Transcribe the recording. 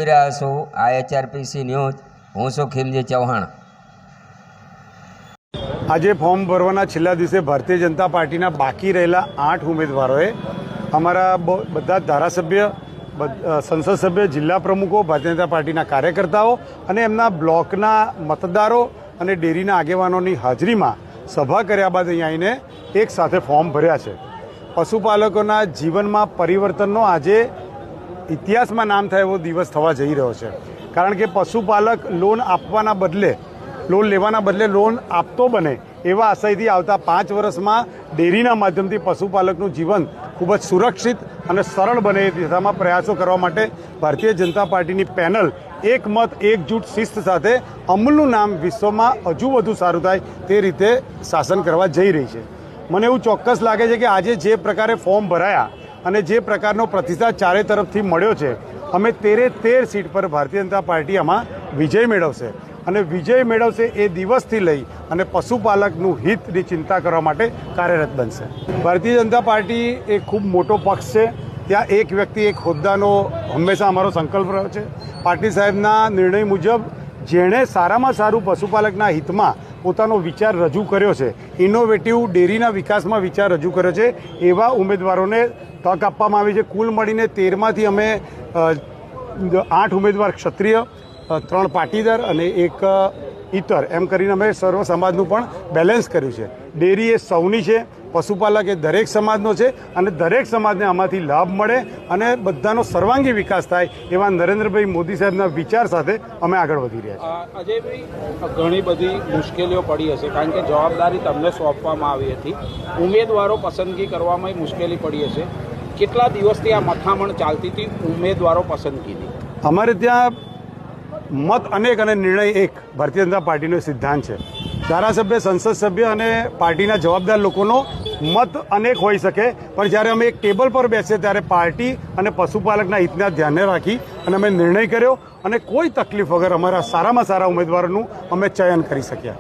રહ્યા છો IHRPC news. હું છું ખીમજી ચૌહાણ। આજે ફોર્મ ભરવાના છેલ્લા દિવસે ભારતીય જનતા પાર્ટીના બાકી રહેલા 8 ઉમેદવારોએ અમારા બધા ધારાસભ્ય, સંસદ સભ્ય, જિલ્લા પ્રમુખો, ભારતીય જનતા પાર્ટીના કાર્યકર્તાઓ અને એમના બ્લોકના મતદારો અને ડેરીના આગેવાનોની હાજરીમાં સભા કર્યા બાદ અહીં આવીને એક સાથે ફોર્મ ભર્યા છે। પશુપાલકોના જીવનમાં પરિવર્તનનો આજે ઇતિહાસમાં નામ થાય એવો દિવસ થવા જઈ રહ્યો છે, કારણ કે પશુપાલક લોન લેવાના બદલે લોન આપતો બને એવા આશયથી આવતા 5 વર્ષમાં ડેરીના માધ્યમથી પશુપાલકનું જીવન ખૂબ જ સુરક્ષિત અને સરળ બને એ દિશામાં પ્રયાસો કરવા માટે ભારતીય જનતા પાર્ટીની પેનલ એક મત એકજૂટ શિસ્ત સાથે અમૂલનું નામ વિશ્વમાં હજુ વધુ સારું થાય તે રીતે શાસન કરવા જઈ રહી છે। મને એવું ચોક્કસ લાગે છે કે આજે જે પ્રકારે ફોર્મ ભરાયા અને જે પ્રકારનો પ્રતિસાદ ચારે તરફથી મળ્યો છે, અમે 13 સીટ પર ભારતીય જનતા પાર્ટી આમાં વિજય મેળવશે અને વિજય મેળવશે એ દિવસથી લઈ અને પશુપાલકનું હિતની ચિંતા કરવા માટે કાર્યરત બનશે। ભારતીય જનતા પાર્ટી એ ખૂબ મોટો પક્ષ છે, ત્યાં એક વ્યક્તિ એક હોદ્દાનો હંમેશા અમારો સંકલ્પ રહ્યો છે। પાટીલ સાહેબના નિર્ણય મુજબ જેણે સારામાં સારું પશુપાલકના હિતમાં પોતાનો વિચાર રજૂ કર્યો છે, ઇનોવેટિવ ડેરીના વિકાસમાં વિચાર રજૂ કર્યો છે, એવા ઉમેદવારોને તક આપવામાં આવી છે। કુલ મળીને 13માંથી અમે 8 ઉમેદવાર ક્ષત્રિય, 3 પાટીદાર અને 1 ઇતર એમ કરીને અમે સર્વ સમાજનું પણ બેલેન્સ કર્યું છે। ડેરી એ સૌની છે, પશુપાલક એ દરેક સમાજનો છે અને દરેક સમાજને આમાંથી લાભ મળે અને બધાનો સર્વાંગી વિકાસ થાય એવા નરેન્દ્રભાઈ મોદી સાહેબના વિચાર સાથે અમે આગળ વધી રહ્યા છીએ। અજયભાઈ, ઘણી બધી મુશ્કેલીઓ પડી હશે, કારણ કે જવાબદારી તમને સોંપવામાં આવી હતી, ઉમેદવારો પસંદગી કરવામાં મુશ્કેલી પડી હશે। કેટલા દિવસથી આ મથામણ ચાલતી હતી ઉમેદવારો પસંદગીની? અમારે ત્યાં મત અનેક અને નિર્ણય એક ભારતીય જનતા પાર્ટીનો સિદ્ધાંત છે। ધારાસભ્ય, સંસદ સભ્ય અને પાર્ટીના જવાબદાર લોકોનો મત અનેક હોઈ શકે, પણ જ્યારે અમે એક ટેબલ પર બેસીએ ત્યારે પાર્ટી અને પશુપાલકના હિતને ધ્યાને રાખી અને અમે નિર્ણય કર્યો અને કોઈ તકલીફ વગર અમારા સારામાં સારા ઉમેદવારોનું અમે ચયન કરી શક્યા।